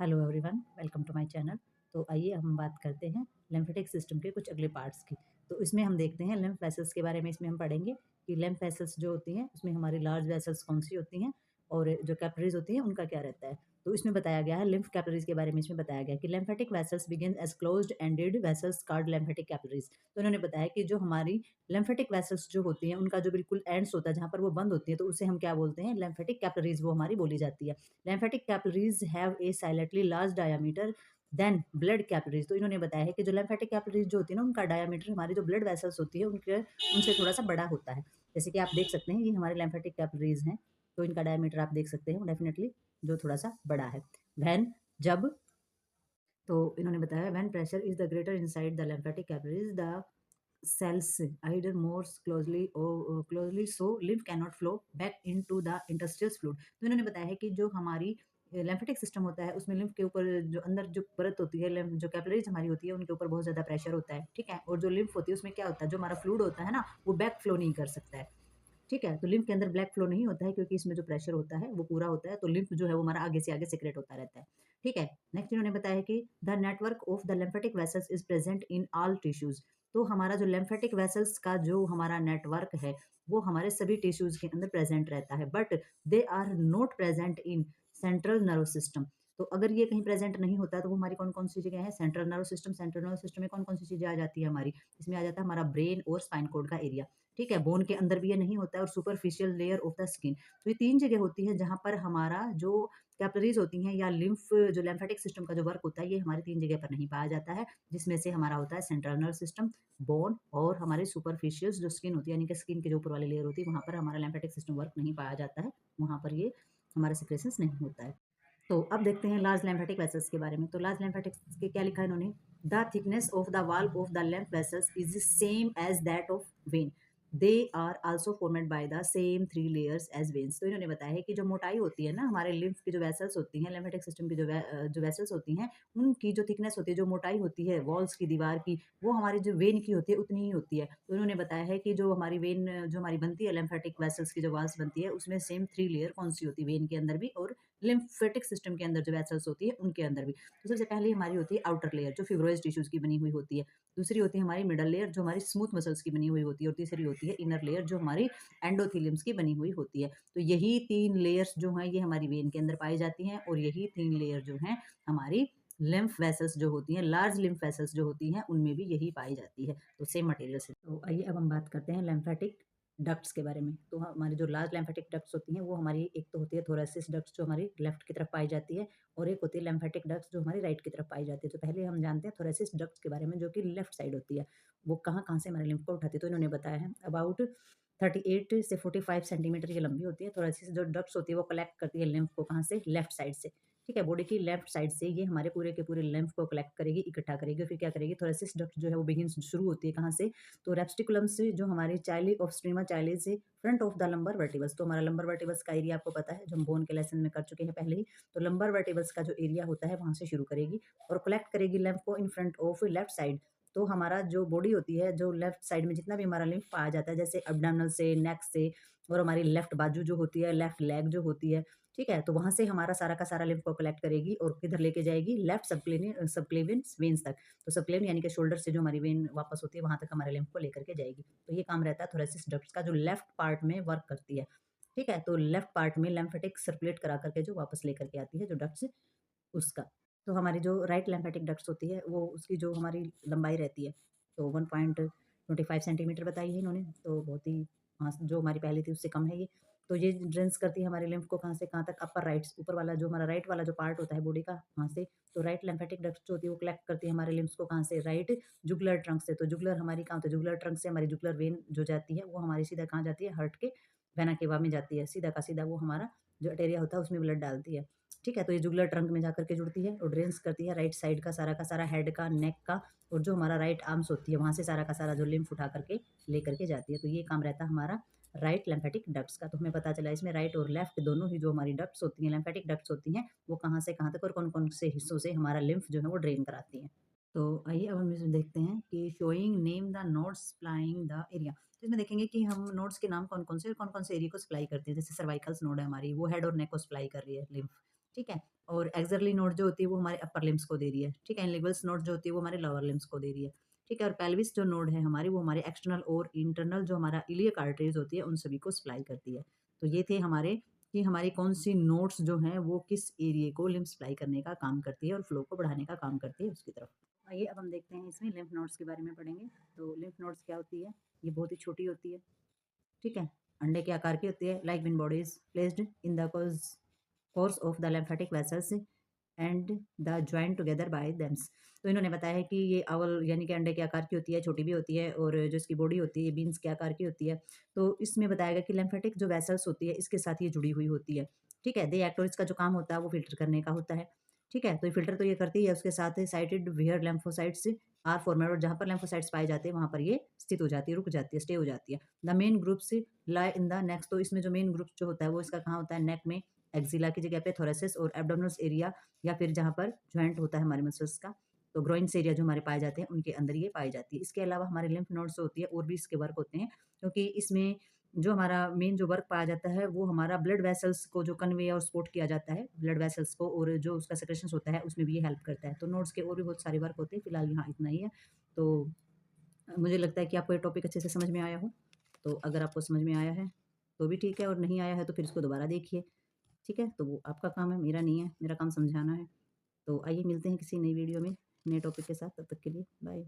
Hello everyone, welcome to my channel. तो आइए हम बात करते हैं लिम्फेटिक सिस्टम के कुछ अगले पार्ट्स की। तो इसमें हम देखते हैं लिम्फ वेसल्स के बारे में। इसमें हम पढ़ेंगे कि लिम्फ वेसल्स जो होती हैं उसमें हमारी लार्ज वेसल्स कौन सी होती हैं और जो कैपिलरीज होती हैं उनका क्या रहता है। तो इसमें बताया गया है लिम्फ कैपिलरीज के बारे में। इसमें बताया गया है कि lymphatic vessels begin as closed ended vessels called lymphatic capillaries. तो इन्होंने बताया कि जो हमारी लिम्फेटिक वेसल्स जो होती हैं उनका जो बिल्कुल एंड्स होता है, जहाँ पर वो बंद होती है, तो उसे हम क्या बोलते हैं, लिम्फेटिक कैपिलरीज वो हमारी बोली जाती है। lymphatic capillaries have a slightly large diameter than blood capillaries. तो इन्होंने बताया है कि जो lymphatic कैपिलरीज जो होती है ना, उनका डायमीटर हमारी जो ब्लड वेसल्स होती है उनके उनसे थोड़ा सा बड़ा होता है। जैसे कि आप देख सकते हैं ये हमारे lymphatic कैपिलरीज हैं, तो इनका डायमीटर आप देख सकते हैं डेफिनेटली जो थोड़ा सा बड़ा है। वैन जब तो इन्होंने बताया when pressure is the greater inside the lymphatic capillaries the cells either more closely or closely so lymph cannot flow back into the interstitial fluid। तो इन्होंने बताया है कि जो हमारी लिम्फेटिक सिस्टम होता है उसमें लिम्फ के ऊपर जो अंदर जो परत होती है, जो कैपिलरीज हमारी होती है उनके ऊपर बहुत ज़्यादा प्रेशर होता है, ठीक है। और जो लिम्फ होती है उसमें क्या होता है, जो हमारा फ्लूइड होता है ना, वो बैक फ्लो नहीं कर सकता है, ठीक है। तो लिम्फ के अंदर ब्लैक फ्लो नहीं होता है क्योंकि इसमें जो प्रेशर होता है वो पूरा होता है, तो लिम्फ जो है वो हमारा आगे से आगे सिक्रेट होता रहता है, ठीक है। नेक्स्ट इन्होंने बताया है कि the network of the lymphatic vessels is present in all tissues. तो हमारा जो लिम्फेटिक वेसल्स का जो हमारा नेटवर्क है वो हमारे सभी टिश्यूज के अंदर प्रेजेंट रहता है, but they are not present in central nerve system. तो अगर ये कहीं प्रेजेंट नहीं होता तो वो हमारी कौन कौन सी जगह है, central nerve system. Central nerve system में कौन कौन सी चीजें आ जाती है हमारी, इसमें आ जाता है हमारा ब्रेन और स्पाइन कोड का एरिया, ठीक है। बोन के अंदर भी ये नहीं होता है, और superficial layer of the skin. तो ये 3 जगह होती है जहाँ पर हमारा जो कैपिलरीज़ होती हैं या लिम्फ जो लिम्फेटिक सिस्टम का जो वर्क होता है, ये हमारी 3 जगह पर नहीं पाया जाता है, जिसमें से हमारा होता है सेंट्रल नर्व सिस्टम, बोन और हमारे सुपरफिशियल जो स्किन होती है, यानी कि स्किन के जो ऊपर वाली लेयर होती है, वहाँ पर हमारा लिम्फेटिक सिस्टम वर्क नहीं पाया जाता है, वहाँ पर ये हमारा सिक्रेशंस नहीं होता है। तो अब देखते हैं लार्ज लिम्फेटिक वेसल्स के बारे में। तो लार्ज लिम्फेटिक के क्या लिखा है इन्होंने, the thickness of the wall of the lymph vessels is the same as that of vein। They are also formed by the same 3 layers as veins. तो इन्होंने बताया है कि जो मोटाई होती है ना हमारे लिम्फ की जो वेसल्स होती हैं, लिम्फेटिक सिस्टम की जो वेसल्स होती हैं, उनकी जो थिकनेस होती है, जो मोटाई होती है वॉल्स की, दीवार की, वो हमारी जो वेन की होती है उतनी ही होती है। तो उन्होंने बताया है कि जो हमारी वेन जो हमारी बनती है, लिम्फेटिक वेसल्स की जो वॉल्स बनती है, उसमें सेम 3 लेयर कौन सी होती है, वेन के अंदर भी और लिम्फेटिक सिस्टम के अंदर जो वेसल्स होती है उनके अंदर भी। तो सबसे पहले हमारी होती है आउटर लेयर जो फिब्रोइड टिश्यूज की बनी हुई होती है, दूसरी होती है हमारी मिडल लेयर जो हमारी स्मूथ मसल्स की बनी हुई होती है, और तीसरी होती है इनर लेयर जो हमारी एंडोथेलियम्स की बनी हुई होती है। तो यही 3 लेयर्स जो हैं ये हमारी वेन के अंदर पाई जाती हैं, और यही 3 लेयर जो हैं हमारी लिम्फ वेसल्स जो होती हैं, लार्ज लिम्फ वेसल्स जो होती हैं, उनमें भी यही पाई जाती है। तो सेम मटेरियल से। तो आइए अब हम बात करते हैं लिम्फेटिक डक्ट्स के बारे में। तो हमारी जो लार्ज लिम्फेटिक डक्ट्स होती हैं वो हमारी एक तो होती है थोरेसिस डक्ट्स जो हमारी लेफ्ट की तरफ पाई जाती है, और एक होती है लिम्फेटिक डक्ट्स जो हमारी राइट की तरफ पाई जाती है। तो पहले हम जानते हैं थोरेसिस डक्ट्स के बारे में, जो कि लेफ्ट साइड होती है। वो कहाँ-कहाँ से हमारे लिम्फ को उठाती है, तो इन्होंने बताया है अबाउट 38 से 45 सेंटीमीटर की लंबी होती है। थोरेसिस जो डक्ट्स होती है वो कलेक्ट करती है लिम्फ को, कहाँ से, लेफ्ट साइड से, ठीक है। बॉडी की लेफ्ट साइड से ये हमारे पूरे के पूरे लिम्फ को कलेक्ट करेगी, इकट्ठा करेगी, फिर क्या करेगी, थोरेसिस डक्ट जो है वो बिगिन शुरू होती है कहाँ से, तो रेप्टिकुलम से, जो हमारी चाइली ऑफ स्ट्रीमा चाइली से फ्रंट ऑफ द लंबर वर्टिबल्स। तो हमारा लंबर वर्टिबल्स का एरिया आपको पता है, जो हम बोन के लेसन में कर चुके हैं पहले ही। तो लंबर वर्टिबल्स का जो एरिया होता है वहाँ से शुरू करेगी और कलेक्ट करेगी लिम्फ को in front of left side. तो हमारा जो बॉडी होती है, जो लेफ्ट साइड में जितना भी हमारा लिम्फ पाया जाता है, जैसे एब्डोमिनल से, नेक से, और हमारी लेफ्ट बाजू जो होती है, लेफ्ट लेग जो होती है, ठीक है। तो वहाँ से हमारा सारा का सारा लिम्फ को कलेक्ट करेगी और किधर लेके जाएगी, लेफ्ट सबक्लेवियन वेन्स तक। तो सबक्लेवियन यानी कि शोल्डर से जो हमारी वेन वापस होती है वहाँ तक हमारे लिम्फ को लेकर के जाएगी। तो ये काम रहता है थोरेसिस डक्ट्स का, जो लेफ्ट पार्ट में वर्क करती है, ठीक है। तो लेफ्ट पार्ट में लिम्फेटिक सर्कुलेट करा करके जो वापस लेकर के आती है जो डक्ट्स उसका। तो हमारी जो राइट लिम्फेटिक डक्ट्स होती है वो उसकी जो हमारी लंबाई रहती है, तो 1.25 सेंटीमीटर बताई है इन्होंने, तो बहुत ही, हाँ, जो हमारी पहले थी उससे कम है ये। तो ये ड्रेंस करती है हमारे लिम्फ को कहाँ से कहाँ तक, अपर राइट, ऊपर वाला जो हमारा राइट वाला जो पार्ट होता है बॉडी का, वहाँ से। तो राइट लिम्फेटिक डक्ट्स जो होती है वो कलेक्ट करती है हमारे लिम्फ्स को कहाँ से, राइट जुगुलर ट्रंक से। तो जुगुलर हमारी कहाँ होती है, जुगुलर ट्रंक से हमारी जुगुलर वेन जो जाती है वो हमारी सीधा कहाँ जाती है, हार्ट के वेना केवा में जाती है, सीधा का सीधा वो हमारा जो अर्टेरिया होता है उसमें ब्लड डालती है, ठीक है। तो ये जुगुलर ट्रंक में जाकर के जुड़ती है और ड्रेन्स करती है राइट साइड का सारा हेड का, नेक का, और जो हमारा राइट आर्म्स होती है वहाँ से सारा का सारा जो लिम्फ उठा करके लेकर के जाती है। तो ये काम रहता है हमारा राइट लिम्फेटिक डक्ट्स का। तो हमें पता चला इसमें राइट और लेफ्ट दोनों ही जो हमारी डक्ट्स होती हैं, लिम्फेटिक डक्ट्स होती हैं, वो कहाँ से कहाँ तक और कौन-कौन से हिस्सों से हमारा लिम्फ जो है वो ड्रेन कराती हैं। तो आइए अब हम इसमें देखते हैं कि showing name the nodes supplying the area. तो इसमें देखेंगे कि हम नोड्स के नाम कौन-कौन से और कौन-कौन से एरिया को सप्लाई करते हैं। जैसे सर्वाइकल्स नोड है हमारी, वो हेड और नेक को सप्लाई कर रही है लिम्फ। ठीक है? और एक्सिलरी नोड जो होती है वो हमारे अपर लिम्स को दे रही है, ठीक है? लिगल्स नोड जो होती है वो हमारे लोअर लिम्स को दे रही है, ठीक है? और पेल्विस जो नोड है हमारी वो हमारे एक्सटर्नल और इंटरनल जो हमारा इलियक आर्टरीज़ होती है उन सभी को सप्लाई करती है। तो ये थे हमारे कि हमारी कौन-सी नोड्स जो हैं वो किस एरिया को लिम्फ सप्लाई करने का काम करती है और फ्लो को बढ़ाने का काम करती है उसकी तरफ। आइए अब हम देखते हैं इसमें लिम्फ नोड्स के बारे में पढ़ेंगे। तो लिम्फ नोड्स क्या होती है? ये बहुत ही छोटी होती है, ठीक है? अंडे के आकार की होती है, like when body is placed in the course of the lymphatic vessels and the joint together by them. तो इन्होंने बताया है कि ये अवल यानी कि अंडे के आकार की होती है, छोटी भी होती है और जो इसकी बॉडी होती है बीन्स के आकार की होती है। तो इसमें बताया गया कि लिम्फेटिक जो वेसल्स होती है इसके साथ ये जुड़ी हुई होती है, ठीक है? दे एक्ट और इसका जो काम होता है वो फ़िल्टर करने का होता है, ठीक है? तो ये फ़िल्टर तो ये करती है, उसके साथ sited where lymphocytes are formed और जहाँ पर लिम्फोसाइट्स पाए जाते हैं वहाँ पर ये स्थित हो जाती है, रुक जाती है, स्टे हो जाती है। The main groups lie in the next. तो इसमें जो मेन ग्रुप जो होता है वो इसका कहाँ होता है? नेक में, एक्सिला की जगह पे, थोरेसिस और एब्डोमिनल एरिया या फिर जहाँ पर जॉइंट होता है हमारे मसल्स का, तो ग्रोइन्स एरिया जो हमारे पाए जाते हैं उनके अंदर ये पाई जाती है। इसके अलावा हमारे लिम्फ नोड्स होती है और भी इसके वर्क होते हैं, क्योंकि इसमें जो हमारा मेन जो वर्क पाया जाता है वो हमारा ब्लड वेसल्स को जो कन्वे और सपोर्ट किया जाता है ब्लड वेसल्स को, और जो उसका सेक्रेशंस होता है उसमें भी ये हेल्प करता है। तो नोड्स के और भी बहुत सारे वर्क होते हैं, फिलहाल यहाँ इतना ही है। तो मुझे लगता है कि आपको ये टॉपिक अच्छे से समझ में आया हो। तो अगर आपको समझ में आया है तो भी ठीक है, और नहीं आया है तो फिर इसको दोबारा देखिए, ठीक है? तो वो आपका काम है, मेरा नहीं है, मेरा काम समझाना है। तो आइए मिलते हैं किसी नई वीडियो में, नए टॉपिक के साथ, तब तक के लिए बाय।